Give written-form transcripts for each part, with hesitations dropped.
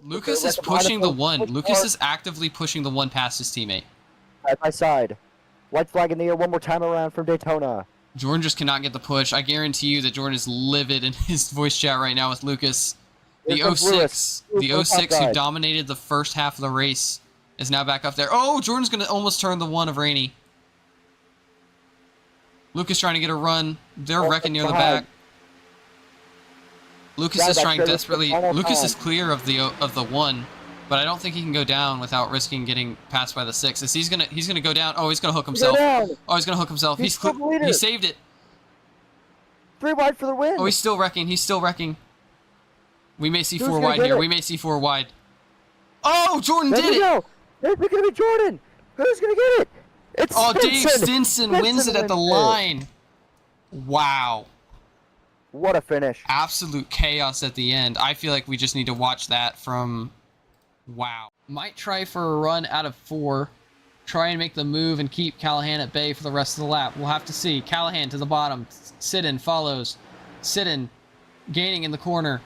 Lucas is pushing the one. Lucas is actively pushing the one past his teammate. Side by side. White flag in the air one more time around from Daytona. Jordan just cannot get the push. I guarantee you that Jordan is livid in his voice chat right now with Lucas. The 06 who dominated the first half of the race is now back up there. Oh, Jordan's going to almost turn the one of Rainey. Lucas trying to get a run. They're wrecking near the back. Lucas is trying desperately. Lucas is clear of the one, but I don't think he can go down without risking getting passed by the 6. He's gonna go down. Oh, he's gonna hook himself. Oh, he's gonna hook himself. He saved it. 3 wide for the win. Oh, he's still wrecking. He's still wrecking. We may see 4 wide here. We may see 4 wide. Oh, Jordan did it. It's gonna be Jordan. Who's gonna get it? It's Dave Stinson wins it at the line. Wow. What a finish. Absolute chaos at the end. I feel like we just need to watch that from... Wow. Might try for a run out of 4. Try and make the move and keep Callahan at bay for the rest of the lap. We'll have to see. Callahan to the bottom. Sidden follows. Sidden gaining in the corner.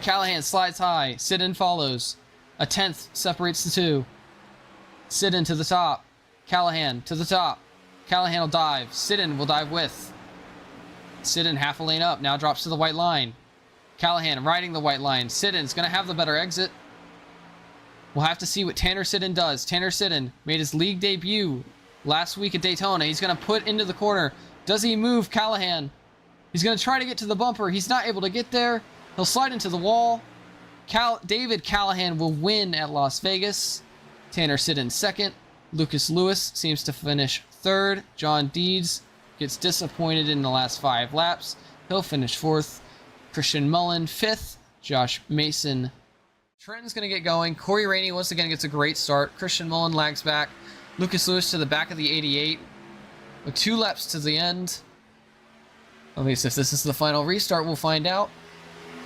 Callahan slides high. Sidden follows. A 10th separates the 2. Sidden to the top. Callahan to the top. Callahan will dive. Sidden will dive with. Sidden half a lane up. Now drops to the white line. Callahan riding the white line. Sidden's going to have the better exit. We'll have to see what Tanner Sidden does. Tanner Sidden made his league debut last week at Daytona. He's going to put into the corner. Does he move Callahan? He's going to try to get to the bumper. He's not able to get there. He'll slide into the wall. David Callahan will win at Las Vegas. Tanner Sidden second. Lucas Lewis seems to finish third. John Deeds gets disappointed in the last 5 laps. He'll finish 4th. Christian Mullen 5th. Josh Mason. Trenton's going to get going. Corey Rainey once again gets a great start. Christian Mullen lags back. Lucas Lewis to the back of the 88. With 2 laps to the end. At least if this is the final restart, we'll find out.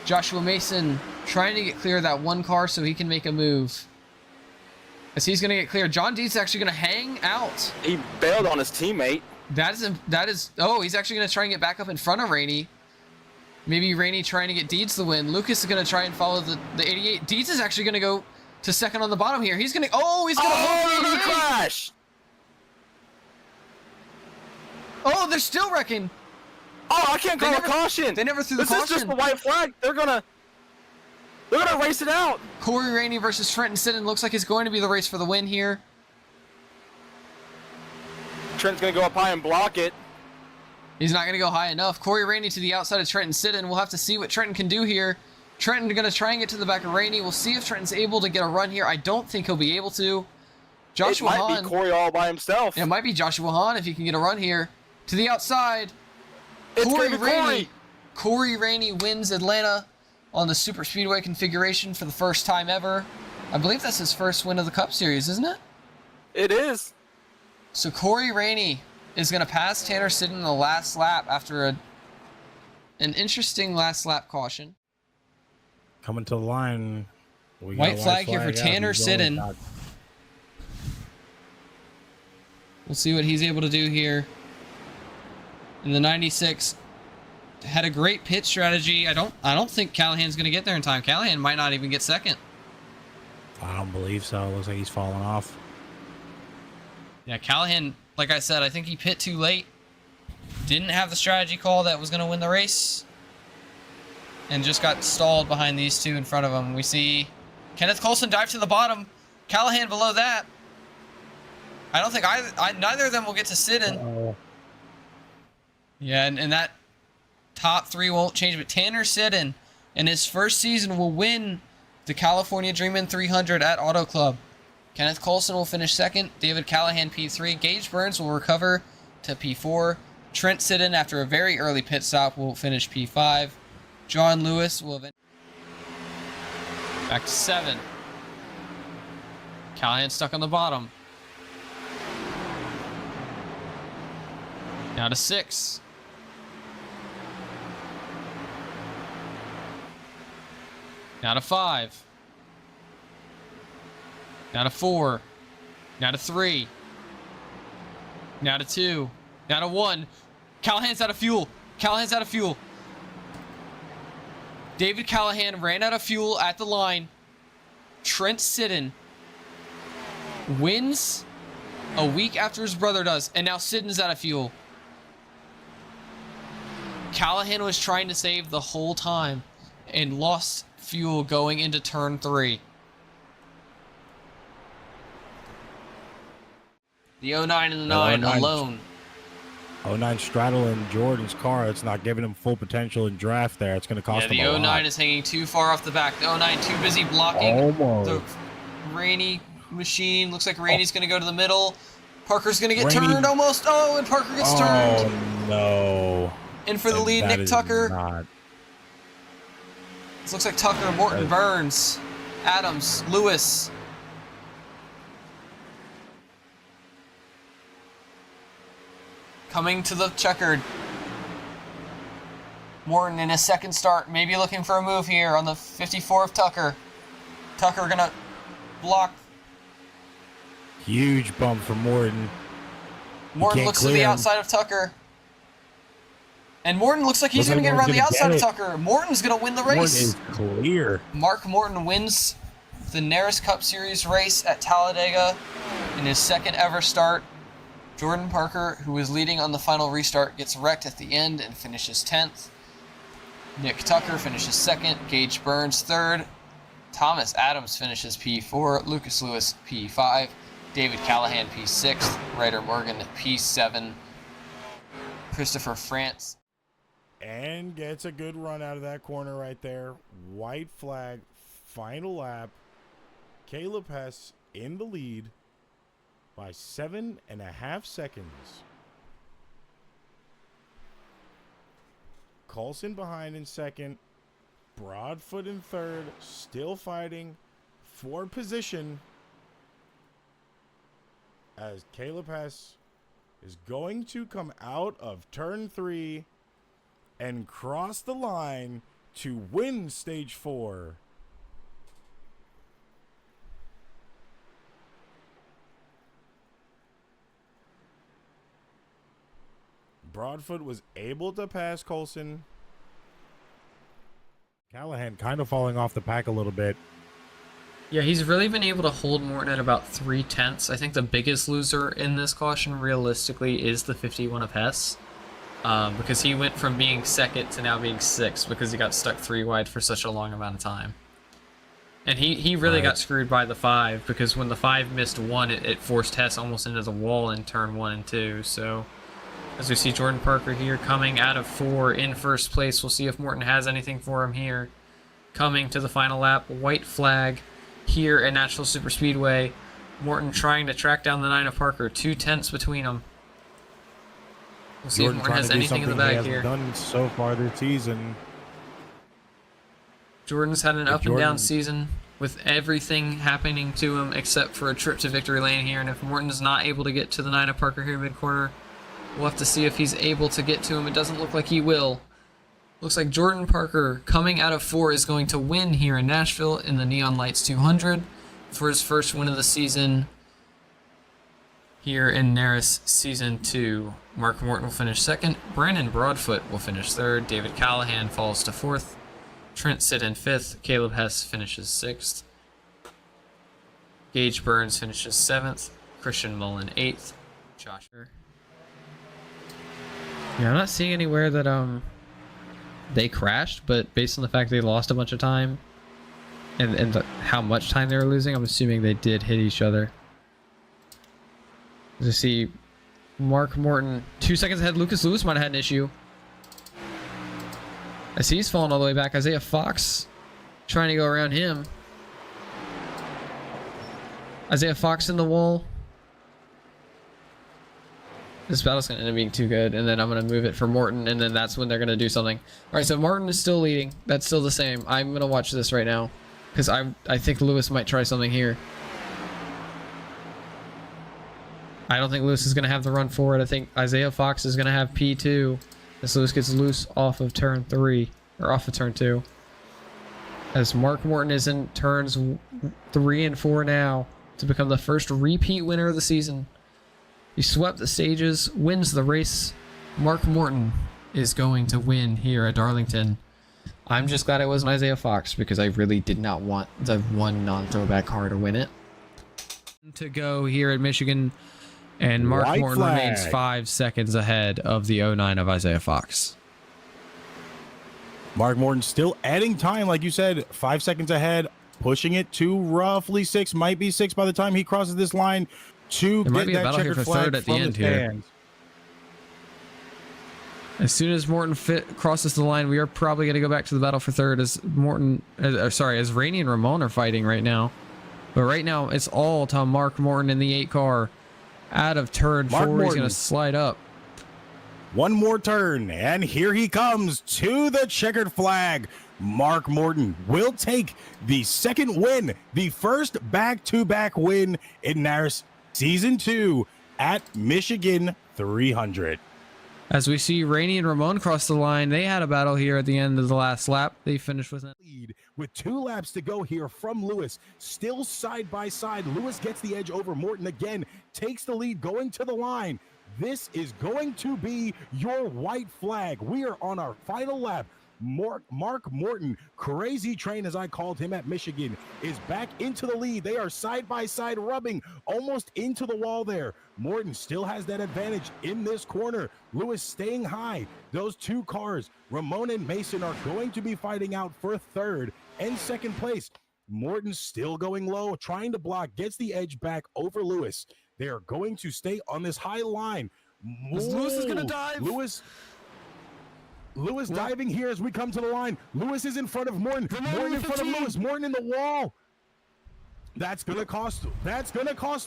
Joshua Mason trying to get clear of that one car so he can make a move. As he's going to get clear, John Deeds actually going to hang out. He bailed on his teammate. That is. Oh, he's actually going to try and get back up in front of Rainey. Maybe Rainey trying to get Deeds the win. Lucas is going to try and follow the 88. Deeds is actually going to go to second on the bottom here. He's going to. Oh, he's going to. Oh, crash! Oh, they're still wrecking. Oh, I can't call a caution. They never threw the caution. This is just the white flag. They're gonna race it out. Corey Rainey versus Trenton Sidden looks like it's going to be the race for the win here. Trent's gonna go up high and block it. He's not going to go high enough. Corey Rainey to the outside of Trenton Sidden. We'll have to see what Trenton can do here. Trenton going to try and get to the back of Rainey. We'll see if Trenton's able to get a run here. I don't think he'll be able to. Joshua Hahn. It might be Corey all by himself. It might be Joshua Hahn if he can get a run here. To the outside. It's Corey Rainey. Corey Rainey wins Atlanta on the Super Speedway configuration for the first time ever. I believe that's his first win of the Cup Series, isn't it? It is. So Corey Rainey is going to pass Tanner Sidden in the last lap after an interesting last lap caution. Coming to the line. White flag here for Tanner Sidden. We'll see what he's able to do here. In the 96, had a great pit strategy. I don't think Callahan's going to get there in time. Callahan might not even get second. I don't believe so. Looks like he's falling off. Yeah, Callahan, like I said, I think he pit too late. Didn't have the strategy call that was going to win the race. And just got stalled behind these 2 in front of him. We see Kenneth Coulson dive to the bottom. Callahan below that. I don't think neither of them will get to Sidden. Uh-oh. Yeah, and that top 3 won't change, but Tanner Sidden in his first season will win the California Dreamin' 300 at Auto Club. Kenneth Coulson will finish second. David Callahan P3. Gage Burns will recover to P4. Trent Sidden, after a very early pit stop, will finish P5. John Lewis will eventually back to 7. Callahan stuck on the bottom. Now to 6. Now to 5. Now to 4. Now to 3. Now to 2. Now to 1. Callahan's out of fuel. Callahan's out of fuel. David Callahan ran out of fuel at the line. Trent Siddon wins a week after his brother does, and now Siddon's out of fuel. Callahan was trying to save the whole time and lost fuel going into turn 3. The 09 and the 9 alone. 09 straddling Jordan's car. It's not giving him full potential in draft there. It's going to cost him a lot. The 09 is hanging too far off the back. The 09 too busy blocking the Rainey machine. Looks like Rainey's going to go to the middle. Parker's going to get turned almost. Oh, and Parker gets turned. Oh, no. In for the lead, Nick Tucker. This looks like Tucker, Morton, Burns, Adams, Lewis. Coming to the checkered. Morton in his second start, maybe looking for a move here on the 54 of Tucker. Tucker gonna block. Huge bump for Morton. Morton looks to the outside of Tucker. And Morton looks like he's going to get around the outside of Tucker. Morton's going to win the race. Morton is clear. Mark Morton wins the NARAS Cup Series race at Talladega in his second ever start. Jordan Parker, who was leading on the final restart, gets wrecked at the end and finishes 10th. Nick Tucker finishes 2nd. Gage Burns 3rd. Thomas Adams finishes P4. Lucas Lewis P5. David Callahan P6. Ryder Morgan P7. Christopher France. And gets a good run out of that corner right there. White flag, final lap. Caleb Hess in the lead by 7.5 seconds. Coulson behind in second. Broadfoot in third. Still fighting for position as Caleb Hess is going to come out of turn 3 and cross the line to win stage 4. Broadfoot was able to pass Coulson. Callahan kind of falling off the pack a little bit. Yeah, he's really been able to hold Morton at about 3/10. I think the biggest loser in this caution realistically is the 51 of Hess. Because he went from being second to now being 6th because he got stuck 3 wide for such a long amount of time. And he really got screwed by the 5 because when the 5 missed 1, it forced Hess almost into the wall in turn 1 and 2. So as we see Jordan Parker here coming out of 4 in first place, we'll see if Morton has anything for him here. Coming to the final lap, white flag here at Nashville Superspeedway. Morton trying to track down the 9 of Parker, 2/10 between them. We'll see if Morton has anything in the bag here. Done so far this season. Jordan's had an up and down season with everything happening to him except for a trip to victory lane here. And if Morton's not able to get to the 9 of Parker here mid-corner, we'll have to see if he's able to get to him. It doesn't look like he will. Looks like Jordan Parker coming out of 4 is going to win here in Nashville in the Neon Lights 200 for his first win of the season here in NARAS Season 2. Mark Morton will finish 2nd. Brandon Broadfoot will finish 3rd. David Callahan falls to 4th. Trent Siddon 5th. Caleb Hess finishes 6th. Gage Burns finishes 7th. Christian Mullen 8th. Josh. Yeah, I'm not seeing anywhere that they crashed, but based on the fact they lost a bunch of time and how much time they were losing, I'm assuming they did hit each other. As you see, Mark Morton 2 seconds ahead. Lucas Lewis might have had an issue. I see he's falling all the way back. Isaiah Fox trying to go around him. Isaiah Fox in the wall. This battle's going to end up being too good, and then I'm going to move it for Morton, and then that's when they're going to do something. All right, so Morton is still leading. That's still the same. I'm going to watch this right now because I think Lewis might try something here. I don't think Lewis is going to have the run forward. I think Isaiah Fox is going to have P2 as Lewis gets loose off of turn 3, or off of turn 2. As Mark Morton is in turns 3 and 4 now to become the first repeat winner of the season. He swept the stages, wins the race. Mark Morton is going to win here at Darlington. I'm just glad it wasn't Isaiah Fox because I really did not want the one non-throwback car to win it. To go here at Michigan, and Mark White Morton remains flag. 5 seconds ahead of the 09 of Isaiah Fox. Mark Morton still adding time, like you said, 5 seconds ahead, pushing it to roughly 6, might be 6 by the time he crosses this line to There might get be a that battle here checkered for flag third at the from end the here. stands. As soon as Morton crosses the line, we are probably going to go back to the battle for third as as Rainey and Ramon are fighting right now. But right now, it's all to Mark Morton in the 8 car. Out of turn 4, he's Morton. going to slide up. One more turn, and here he comes to the checkered flag. Mark Morton will take the second win, the first back-to-back win in NARAS Season 2 at Michigan 300. As we see Rainey and Ramon cross the line, they had a battle here at the end of the last lap. They finished with a Lead with 2 laps to go here from Lewis, still side by side. Lewis gets the edge over Morton again, takes the lead going to the line. This is going to be your white flag. We are on our final lap. Mark Morton, crazy train as I called him at Michigan, is back into the lead. They are side by side rubbing almost into the wall there. Morton still has that advantage in this corner. Lewis staying high. Those 2 cars, Ramon and Mason, are going to be fighting out for third and second place. Morton still going low, trying to block, gets the edge back over Lewis. They are going to stay on this high line. Lewis is gonna dive. Lewis diving here as we come to the line. Lewis is in front of Morton. Morton in front of Lewis. Morton in the wall. That's gonna cost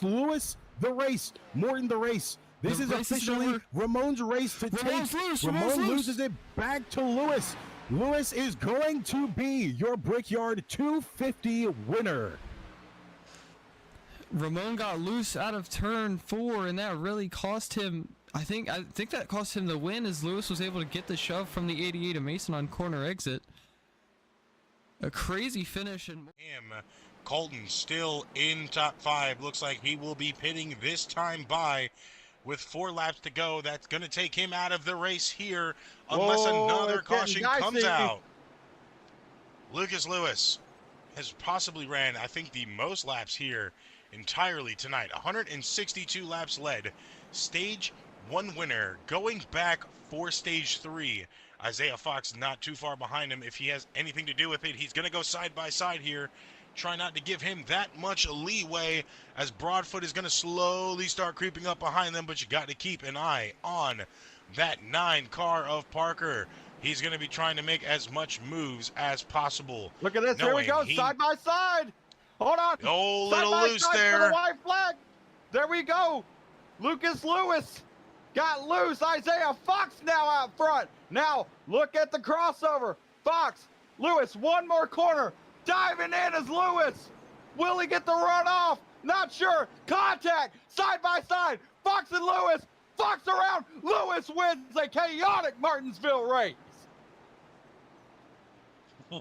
Lewis the race. Morton the race. This is officially Ramon's race to take. Ramon loses it back to Lewis. Lewis is going to be your Brickyard 250 winner. Ramon got loose out of turn 4, and that really cost him. I think that cost him the win, as Lewis was able to get the shove from the 88 of Mason on corner exit. A crazy finish, and Colton still in top 5. Looks like he will be pitting this time by with 4 laps to go. That's going to take him out of the race here unless another caution comes out. Lucas Lewis has possibly ran, I think, the most laps here entirely tonight. 162 laps led. Stage 1 winner. Going back for stage 3. Isaiah Fox not too far behind him. If he has anything to do with it, he's going to go side by side here. Try not to give him that much leeway, as Broadfoot is going to slowly start creeping up behind them, but you got to keep an eye on that 9 car of Parker. He's going to be trying to make as much moves as possible. Look at this. Here we go. Side by side. Hold on. Oh, Side little by loose side there. For the white flag. There we go. Lucas Lewis got loose. Isaiah Fox now out front. Now look at the crossover. Fox, Lewis, one more corner. Diving in is Lewis. Will he get the run off? Not sure. Contact. Side by side. Fox and Lewis. Fox around. Lewis wins a chaotic Martinsville race.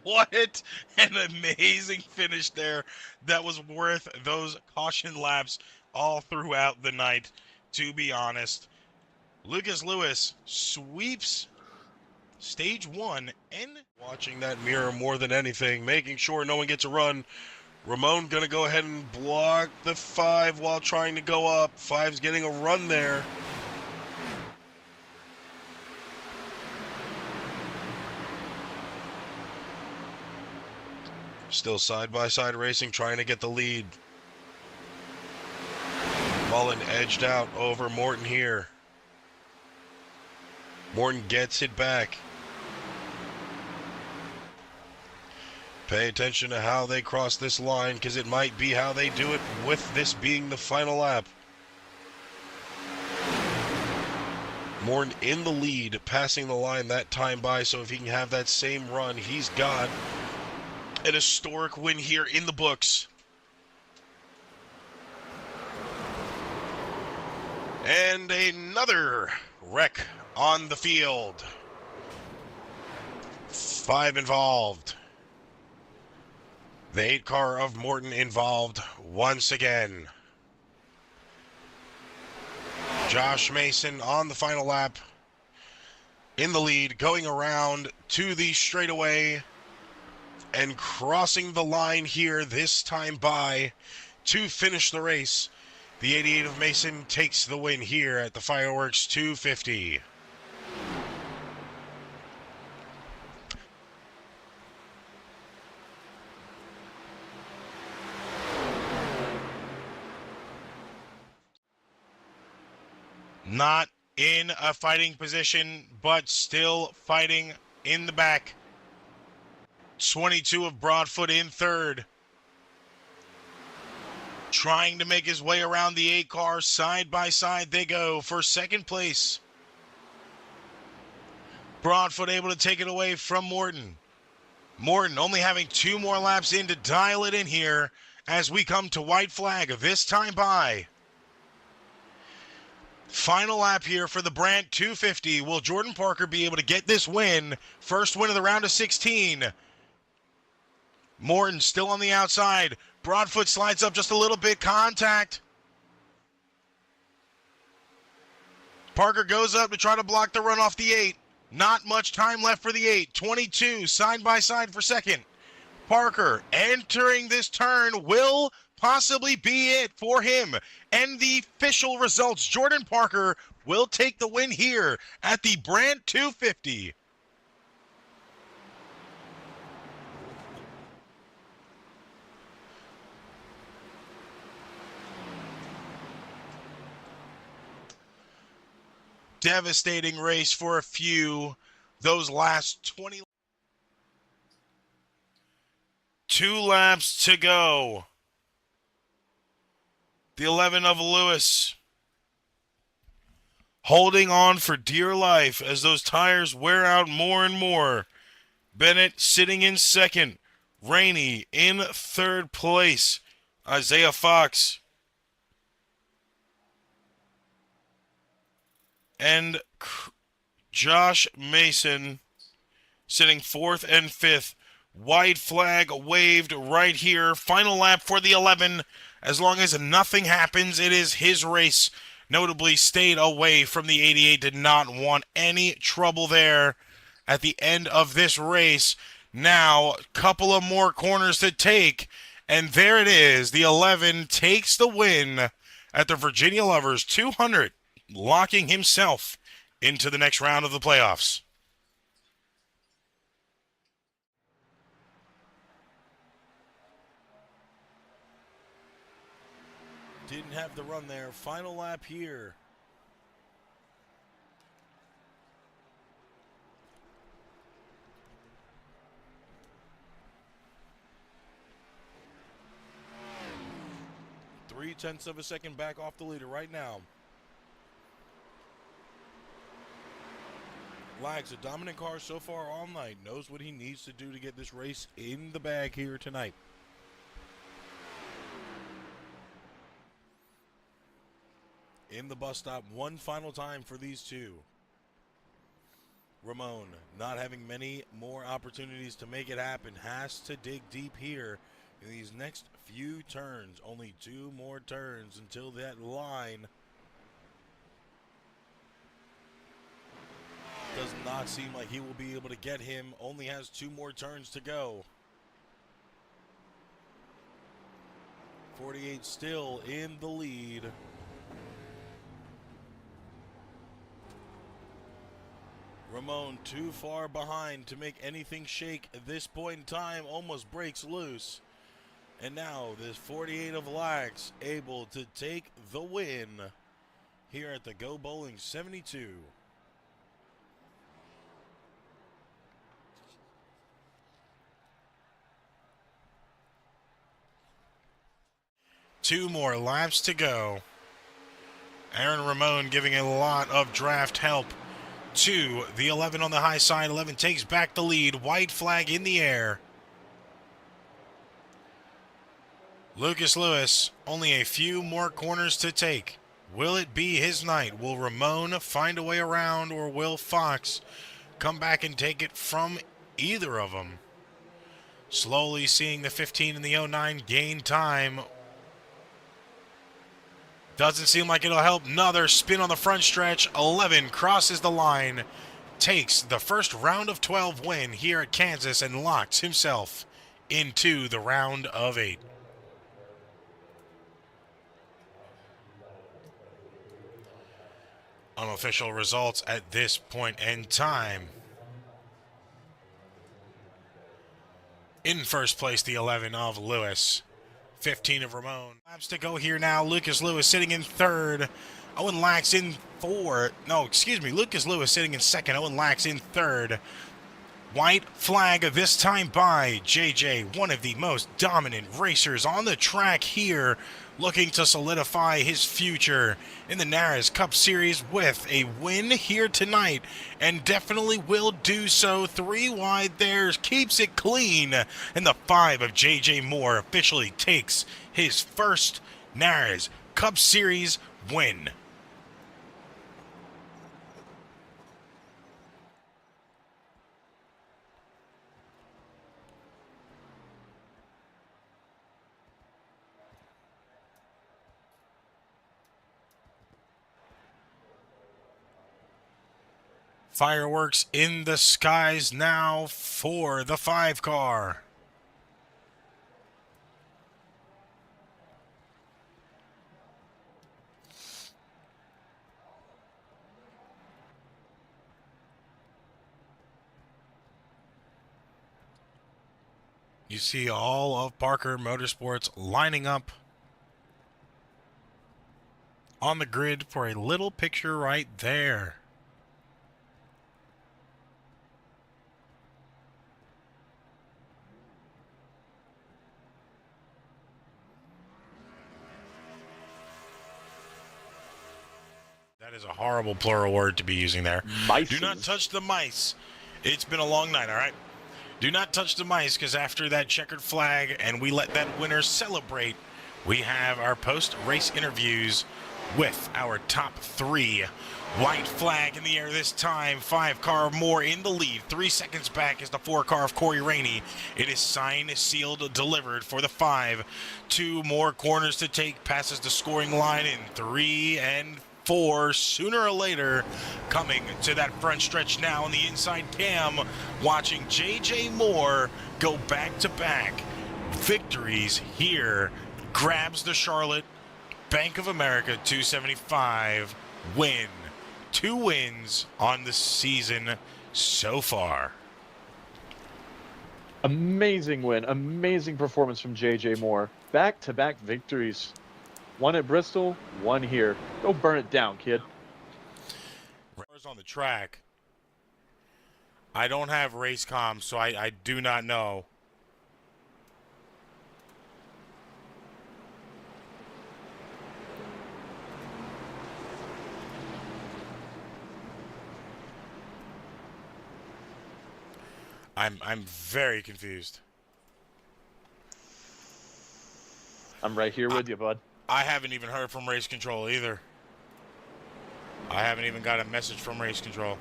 What an amazing finish there. That was worth those caution laps all throughout the night, to be honest. Lucas Lewis sweeps stage 1 and watching that mirror more than anything, making sure no one gets a run. Ramon gonna go ahead and block the 5 while trying to go up. 5's getting a run there. Still side-by-side racing, trying to get the lead. Mullen edged out over Morton here. Morton gets it back. Pay attention to how they cross this line, because it might be how they do it with this being the final lap. Morton in the lead, passing the line that time by, so if he can have that same run, he's got an historic win here in the books. And another wreck on the field. 5 involved. The 8 car of Morton involved once again. Josh Mason on the final lap in the lead, going around to the straightaway And crossing the line here this time by to finish the race, the 88 of Mason takes the win here at the Fireworks 250. Not in a fighting position, but still fighting in the back. 22 of Broadfoot in third. Trying to make his way around the 8 car. Side by side they go for second place. Broadfoot able to take it away from Morton. Morton only having 2 more laps in to dial it in here as we come to white flag this time by. Final lap here for the Brandt 250. Will Jordan Parker be able to get this win? First win of the round of 16. Morton still on the outside. Broadfoot slides up just a little bit. Contact. Parker goes up to try to block the run off the 8. Not much time left for the 8. 22 side by side for second. Parker entering this turn will possibly be it for him. And the official results, Jordan Parker will take the win here at the Brandt 250. Devastating race for a few. Those last 20. 2 laps to go. The 11 of Lewis holding on for dear life as those tires wear out more and more. Bennett sitting in second. Rainey in third place. Isaiah Fox and Josh Mason sitting 4th and 5th. White flag waved right here. Final lap for the 11. As long as nothing happens, it is his race. Notably stayed away from the 88. Did not want any trouble there at the end of this race. Now, a couple of more corners to take. And there it is. The 11 takes the win at the Virginia Lovers 200. Locking himself into the next round of the playoffs. Didn't have the run there. Final lap here. Three-tenths of a second back off the leader right now. Lags, a dominant car so far all night, knows what he needs to do to get this race in the bag here tonight. In the bus stop one final time for these two. Ramon, not having many more opportunities to make it happen, has to dig deep here in these next few turns. Only 2 more turns until that line. Does not seem like he will be able to get him. Only has 2 more turns to go. 48 still in the lead. Ramon too far behind to make anything shake at this point in time. Almost breaks loose. And now this 48 of Lax able to take the win here at the Go Bowling 72. Two more laps to go. Aaron Ramon giving a lot of draft help to the 11 on the high side. 11 takes back the lead. White flag in the air. Lucas Lewis, only a few more corners to take. Will it be his night? Will Ramon find a way around, or will Fox come back and take it from either of them? Slowly seeing the 15 and the 09 gain time. Doesn't seem like it'll help. Another spin on the front stretch. 11 crosses the line. Takes the first round of 12 win here at Kansas and locks himself into the round of 8. Unofficial results at this point in time. In first place, the 11 of Lewis. 15 of Ramon. Laps to go here now. Lucas Lewis sitting in third. Owen Lax in fourth. No, excuse me. Lucas Lewis sitting in second. Owen Lax in third. White flag this time by JJ, one of the most dominant racers on the track here, looking to solidify his future in the NARAS Cup Series with a win here tonight, and definitely will do so. 3 wide there, keeps it clean, and the 5 of JJ Moore officially takes his first NARAS Cup Series win. Fireworks in the skies now for the 5 car. You see all of Parker Motorsports lining up on the grid for a little picture right there. That is a horrible plural word to be using there. Mices. Do not touch the mice. It's been a long night, all right? Do not touch the mice, because after that checkered flag and we let that winner celebrate, we have our post-race interviews with our top 3. White flag in the air this time. 5 car more in the lead. 3 seconds back is the 4 car of Corey Rainey. It is signed, sealed, delivered for the 5. 2 more corners to take. Passes the scoring line in 3 and 4. Sooner or later, coming to that front stretch now on the inside cam, watching JJ Moore go back-to-back victories here. Grabs the Charlotte Bank of America 275 win. 2 wins on the season so far. Amazing win. Amazing performance from JJ Moore. Back-to-back victories. 1 at Bristol, 1 here. Go burn it down, kid. On the track. I don't have race comms, so I do not know. I'm very confused. I'm right here with you, bud. I haven't even heard from race control either. I haven't even got a message from race control.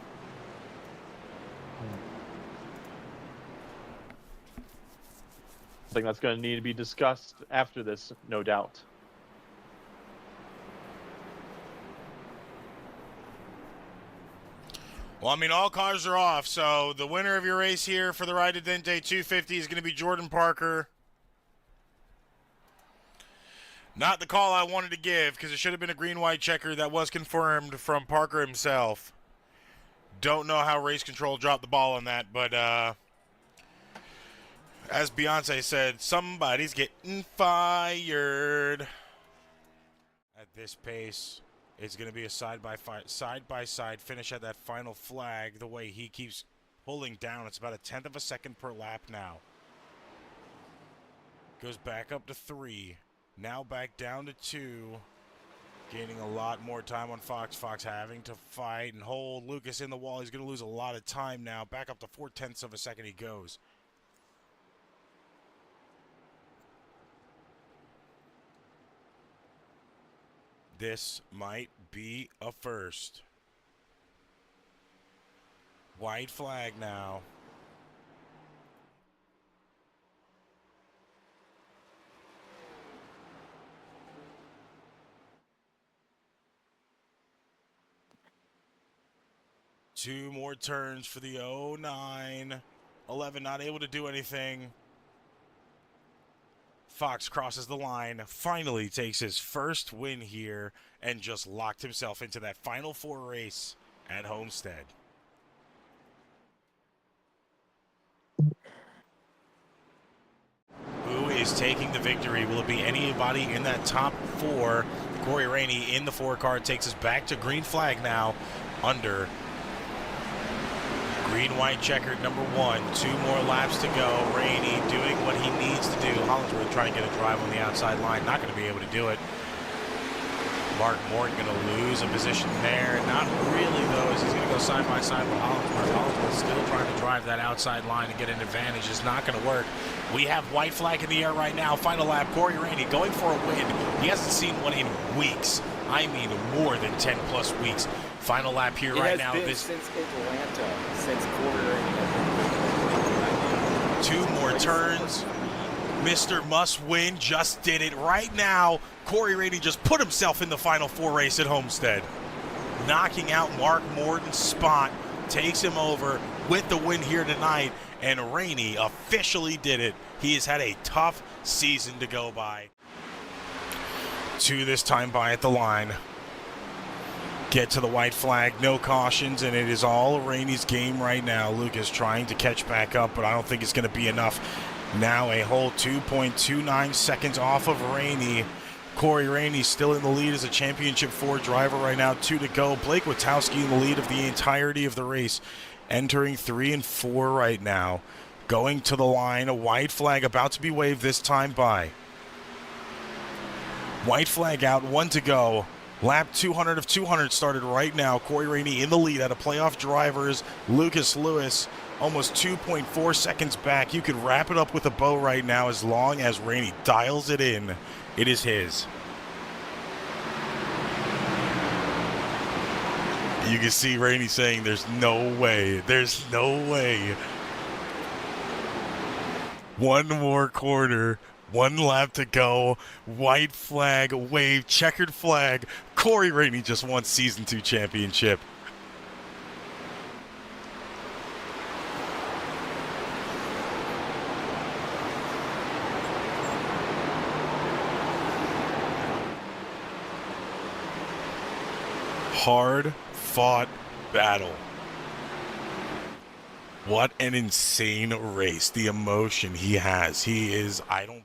I think that's going to need to be discussed after this, no doubt. Well, I mean, all cars are off, so the winner of your race here for the Ride to Dente 250 is going to be Jordan Parker. Not the call I wanted to give, because it should have been a green-white checker. That was confirmed from Parker himself. Don't know how race control dropped the ball on that, but as Beyonce said, somebody's getting fired. At this pace, it's going to be a side-by-side finish at that final flag. The way he keeps pulling down, it's about a 1/10 of a second per lap now. Goes back up to 3. Now back down to 2. Gaining a lot more time on Fox. Fox having to fight and hold Lucas in the wall. He's going to lose a lot of time now. Back up to 4/10 of a second he goes. This might be a first. White flag now. Two more turns for the 09. 11 not able to do anything. Fox crosses the line, finally takes his first win here, and just locked himself into that Final Four race at Homestead. Who is taking the victory? Will it be anybody in that top four? Corey Rainey in the 4 car takes us back to green flag now, under green-white checkered number 1. 2 more laps to go. Rainey doing what he needs to do. Hollingsworth trying to get a drive on the outside line. Not going to be able to do it. Mark Morton going to lose a position there. Not really, though, as he's going to go side by side with Hollingsworth. Hollingsworth still trying to drive that outside line and get an advantage. It's not going to work. We have white flag in the air right now. Final lap, Corey Rainey going for a win. He hasn't seen one in weeks. I mean more than 10-plus weeks. Final lap here right now. This since Atlanta, since Corey Rainey. 2 more turns. Mr. Must Win just did it right now. Corey Rainey just put himself in the Final Four race at Homestead. Knocking out Mark Morton's spot. Takes him over with the win here tonight. And Rainey officially did it. He has had a tough season to go by. 2 this time by at the line. Get to the white flag, no cautions, and it is all Rainey's game right now. Lucas trying to catch back up, but I don't think it's going to be enough. Now a whole 2.29 seconds off of Rainey. Corey Rainey still in the lead as a Championship 4 driver right now. 2 to go. Blake Witowski in the lead of the entirety of the race. Entering 3 and 4 right now. Going to the line, a white flag about to be waved this time by. White flag out, 1 to go. Lap 200 of 200 started right now. Corey Rainey in the lead out of playoff drivers. Lucas Lewis almost 2.4 seconds back. You could wrap it up with a bow right now as long as Rainey dials it in. It is his. You can see Rainey saying there's no way. There's no way. 1 more quarter. 1 lap to go. White flag, wave, checkered flag. Corey Rainey just won Season 2 championship. Hard-fought battle. What an insane race. The emotion he has. He is, I don't